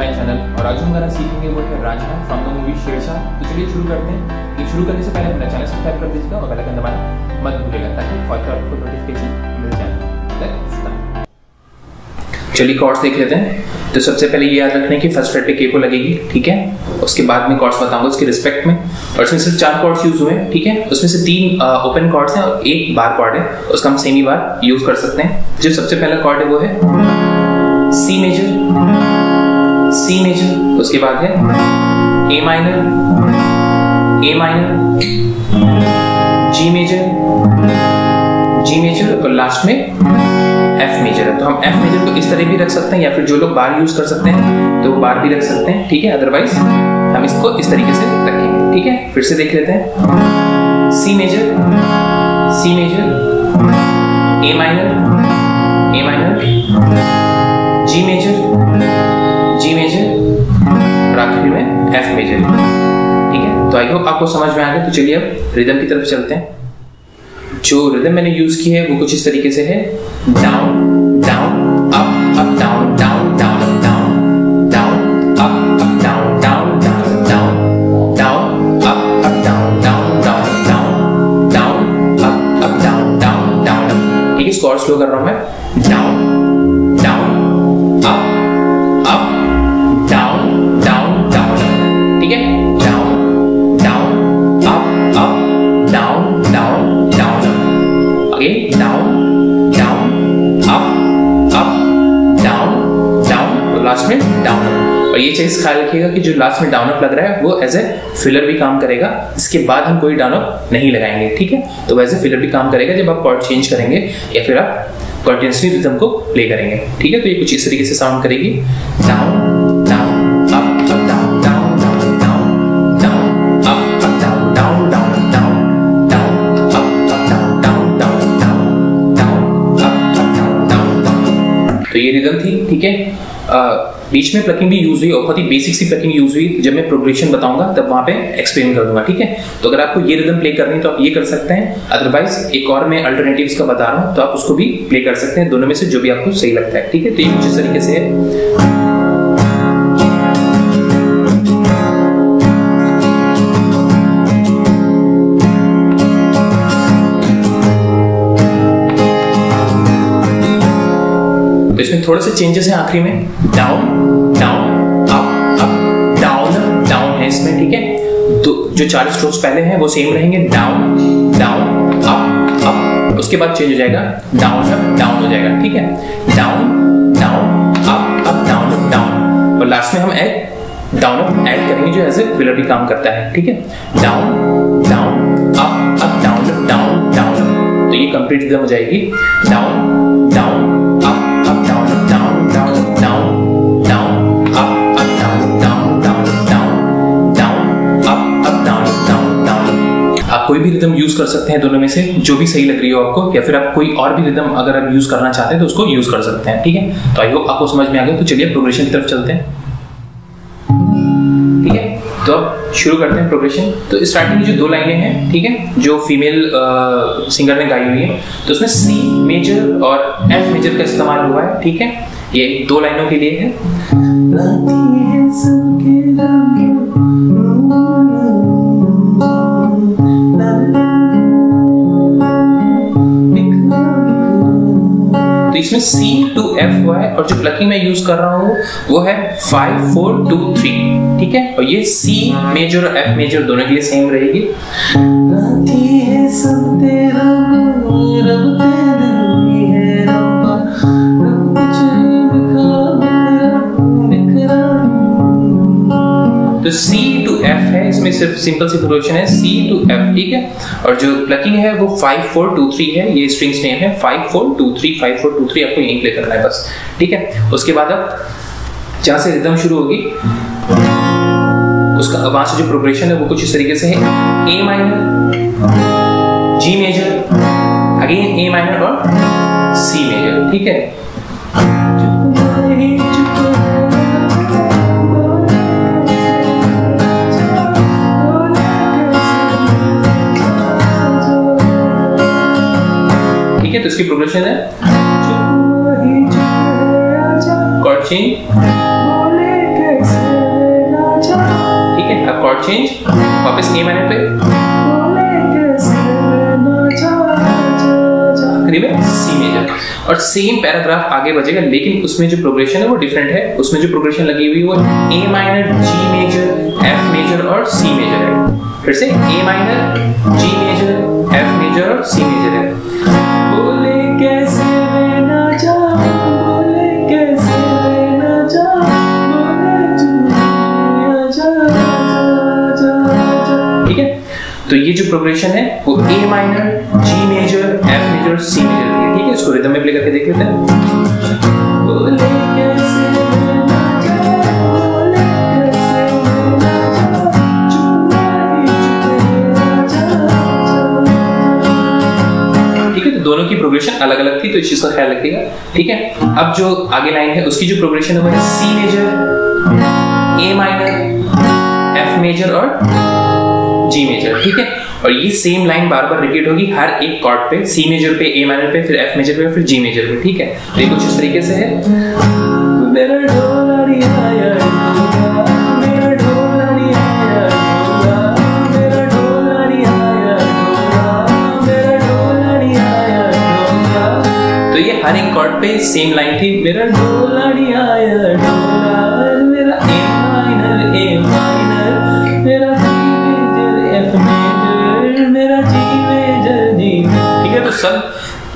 My channel. और आज हम गाना सीखेंगे वो है Ranjha from the movie Shershaah. तो चलिए शुरू करते हैं। ये शुरू करने से पहले अपना चैनल सब्सक्राइब कर दीजिएगा और बेल आइकन दबाना मत भूलिएगा ताकि फर्दर आपको नोटिफिकेशन मिल जाए। Let's start. चलिए कॉर्ड्स देख लेते हैं। तो सबसे पहले ये याद रखना है कि फर्स्ट फ्रेट पे के को लगेगी, ठीक है। उसके बाद में कॉर्ड्स बताऊंगा उसके रिस्पेक्ट में। और इसमें सिर्फ 4 कॉर्ड्स यूज हुए हैं, ठीक है। उसमें से 3 ओपन कॉर्ड्स हैं और 1 बार कॉर्ड है, उसका हम सेमी बार यूज कर सकते हैं। जो सबसे पहला कॉर्ड है वो है सी मेजर, सी मेजर। उसके बाद है A minor, A minor, G major, G major और लास्ट में एफ मेजर है। तो हम एफ मेजर को इस तरह भी रख सकते हैं या फिर जो लोग बार यूज कर सकते हैं तो वो बार भी रख सकते हैं, ठीक है। अदरवाइज हम इसको इस तरीके से रखेंगे, ठीक है। फिर से देख लेते हैं। C major, C major, A minor, A minor, G major, G major और आखिरी में एफ मेजर, ठीक है। तो आई होप आपको समझ में आ गया। तो चलिए अब रिदम की तरफ चलते हैं। जो रिदम मैंने यूज की है वो कुछ इस तरीके से है। Down down up up down down down up down down up up down down down down down up up down down down down down up up down down down up, ठीक है। इसको और स्लो कर रहा हूं मैं। Down down up up down down down, ठीक है। Down down up up down down down up, again down down up up down down, last में डाउन अप। और ये चीज ख्याल रखिएगा कि जो लास्ट में डाउन अप लग रहा है वो एज ए फिलर भी काम करेगा। इसके बाद हम कोई डाउन अप नहीं लगाएंगे, ठीक है। तो वैसे फिलर भी काम करेगा जब आप कॉर्ड चेंज करेंगे या फिर आप कंटिन्यूअसली रिदम को प्ले करेंगे, ठीक है। तो ये कुछ इस तरीके से साउंड करेगी। Down down up up down down down down down up up down down down down down up up down down down down down up up down down down. तो ये रिदम थी, ठीक है। बीच में प्लकिंग भी use हुई और बहुत ही बेसिक सी प्लकिंग यूज हुई। जब मैं प्रोग्रेशन बताऊंगा तब वहां पे एक्सप्लेन कर दूंगा, ठीक है। तो अगर आपको ये रिदम प्ले करनी है तो आप ये कर सकते हैं। अदरवाइज एक और मैं अल्टरनेटिव्स का बता रहा हूं तो आप उसको भी प्ले कर सकते हैं। दोनों में से जो भी आपको सही लगता है, ठीक है। तो ये कुछ इस तरीके से है। तो इसमें थोड़े से चेंजेस हैं आखिरी में। Down down up up down down है इसमें, ठीक है। तो जो 4 स्ट्रोक्स पहले हैं वो सेम रहेंगे। डाउन डाउन अप अप, उसके बाद चेंज हो जाएगा डाउन अप डाउन हो जाएगा, ठीक है। Down down up down up down और लास्ट में हम ऐड डाउन अप ऐड करेंगे जो एज ए फिलर भी काम करता है, ठीक है। Down down up down up down down, तो ये कंप्लीट रिदम हो जाएगी। डाउन डाउन आप कोई भी रिदम यूज कर सकते हैं दोनों में से, जो भी सही लग रही हो आपको, या फिर आप कोई और भी रिदम अगर आप यूज करना चाहते हैं तो उसको यूज कर सकते हैं, ठीक है। तो आई होप आपको समझ में आ गया। तो चलिए प्रोग्रेशन की तरफ चलते हैं, ठीक है। तो अब शुरू करते हैं प्रोग्रेशन। तो स्टार्टिंग की जो 2 लाइनें हैं, ठीक है, जो फीमेल सिंगर ने गाई हुई है, तो उसमें सी मेजर और एफ मेजर का इस्तेमाल हुआ है, ठीक है। ये 2 लाइनों के लिए है। इसमें C to F हुआ है और जो प्लकिंग मैं यूज कर रहा हूँ वो है 5 4 2 3, ठीक है। और ये C मेजर और F मेजर दोनों के लिए सेम रहेगी। तो C to F है, इसमें सिर्फ सिंपल सी प्रोग्रेशन है C to F, ठीक है। और जो प्लकिंग है वो 5 4 2 3 है। ये स्ट्रिंग्स नेम है 5 4 2 3 5 4 2 3, आपको यहीं प्ले करना है बस, ठीक है। उसके बाद अब जहां से रिदम शुरू होगी उसका वहां से जो प्रोग्रेशन है वो कुछ इस तरीके से है। A minor, G major, again A minor और सी मेजर, ठीक है। तो इसकी प्रोग्रेशन है कॉर्ड चेंज, चेंज वापस ए माइनर पे, आखिरी में सी मेजर, और सेम पैराग्राफ आगे बजेगा, लेकिन उसमें जो प्रोग्रेशन है वो डिफरेंट है। उसमें जो प्रोग्रेशन लगी हुई है वो A minor, G major, F major और सी मेजर है। फिर से A minor, G major, F major और सी मेजर है। बोले कैसे मैं ना जाऊं, बोले कैसे मैं ना जाऊं, बोले तू जा। ठीक है, तो ये जो प्रोग्रेशन है वो A minor, G major, F major और सी मेजर है। ठीक है, इसको रिदम में प्ले करके देख लेते हैं। बोले कैसे मैं ना जाऊं, बोले कैसे मैं ना जाऊं, ठीक है, तो दोनों की प्रोग्रेशन अलग अलग थी, तो इस चीज का ख्याल रखिएगा। ठीक है, अब जो आगे लाइन है उसकी जो प्रोग्रेशन है वो है C major, A minor, F major और जी मेजर। ठीक है, और ये सेम लाइन बार बार रिपीट होगी हर एक कॉर्ड पे, सी मेजर पे, ए माइनर पे, फिर एफ मेजर पे, फिर जी मेजर पे। ठीक है, तो ये कुछ इस तरीके से है। मेरा ढोलरिया आया ढोला, मेरा ढोलरिया आया ढोला, मेरा ढोलरिया आया ढोला, मेरा ढोलरिया आया ढोला। तो ये हर एक कॉर्ड पे सेम लाइन थी, मेरा ढोलरिया आया ढोला, मेरा ए माइनर, ए माइनर, मेरा मेरा जी मेजर, जी। ठीक है, तो सब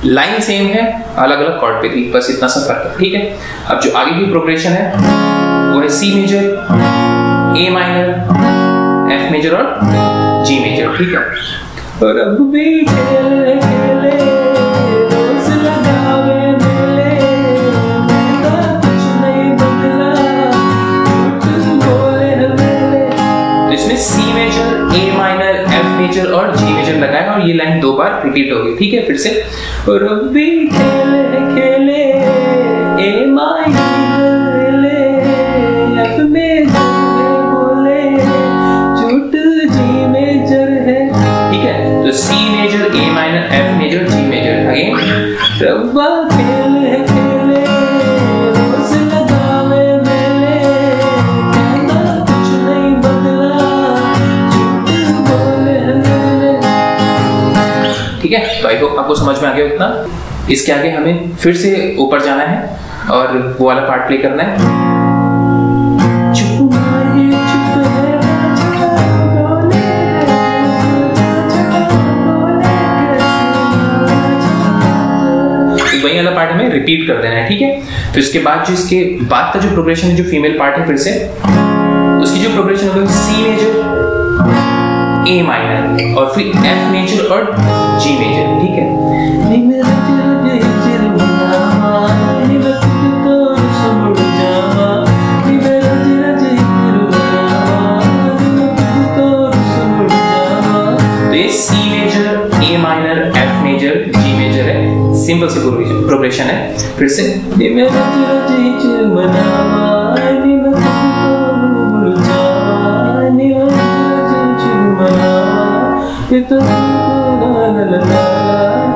लाइन सेम है, अलग अलग कॉर्ड पे थी, बस इतना सा फर्क है। ठीक है, अब जो आगे की प्रोग्रेशन है वो है C major, A minor, F major और जी मेजर। ठीक है, और अब भी खेले खेले रोज लगावे मेले, मेरा कुछ नहीं बदला, झूठ बोले मेले। तो इसमें C major, A minor, F major और जी मेजर लगाया, और ये लाइन दो बार रिपीट होगी। ठीक है, फिर से और भी खेले खेले ए माइनर ले, एफ मेजर बोले झूठ जी मेजर है। ठीक है, तो C major, A minor, F major, G major. Again रब्बा खेले खेले रोज लगावे मेले, कहना कुछ नहीं बदला, झूठ बोले मेले। ठीक है, तो आई होप आपको समझ में आ गया उतना। इसके आगे हमें फिर से ऊपर जाना है और वो वाला पार्ट प्ले करना है। वही वाला पार्ट हमें रिपीट कर देना है। ठीक है, तो इसके बाद जो इसके बाद का जो प्रोग्रेशन है, जो फीमेल पार्ट है, फिर से उसकी जो प्रोग्रेशन होगी सी मेजर, ए माइनर और फिर एफ मेजर और जी मेजर। ठीक है, तो ये C major, A minor, F major, G major है, सिंपल सी प्रोग्रेशन है। फिर से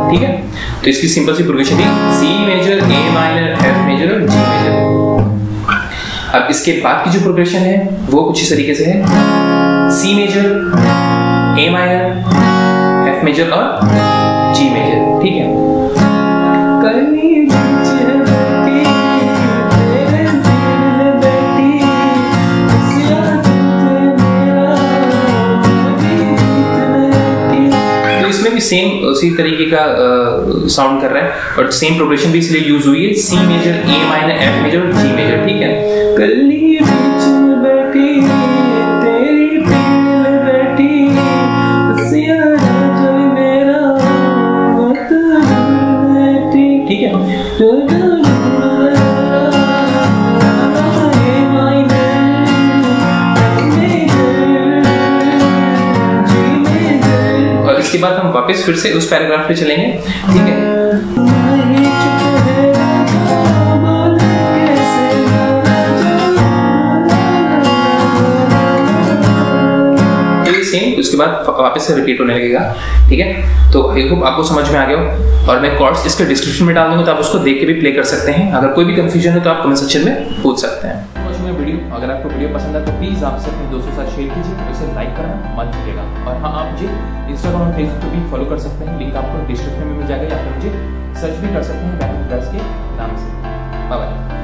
ठीक है, तो इसकी सिंपल सी प्रोग्रेशन थी C major, A minor, F major और जी मेजर। अब इसके बाद की जो प्रोग्रेशन है वो कुछ इस तरीके से है, C major, A minor, F major और जी मेजर। ठीक है, सेम उसी तरीके का साउंड कर रहा है और सेम प्रोग्रेशन भी इसलिए यूज हुई है, C major, A minor, F major और जी मेजर। ठीक है, कली बीच में बैठी तेरी पील में बैठी सिया जल मेरा मत बैठी। ठीक है, इसके बाद हम वापस फिर से उस पैराग्राफ पे चलेंगे। ठीक है, तो ये सेम उसके बाद वापस से रिपीट होने लगेगा। ठीक है, तो आई होप आपको समझ में आ गया हो, और मैं कॉर्ड्स इसके डिस्क्रिप्शन में डाल दूंगा, तो आप उसको देख के भी प्ले कर सकते हैं। अगर कोई भी कंफ्यूजन है तो आप कमेंट सेक्शन में पूछ सकते हैं। वीडियो अगर आपको वीडियो पसंद है तो प्लीज प्लीज़ आपसे अपने दोस्तों के साथ शेयर कीजिए, उसे लाइक करना मत भूलिएगा। और हाँ, आप मुझे इंस्टाग्राम और फेसबुक पर भी फॉलो कर सकते हैं, लिंक आपको डिस्क्रिप्शन में मिल जाएगा, या फिर मुझे सर्च भी कर सकते हैं बैक के नाम से। Bye bye.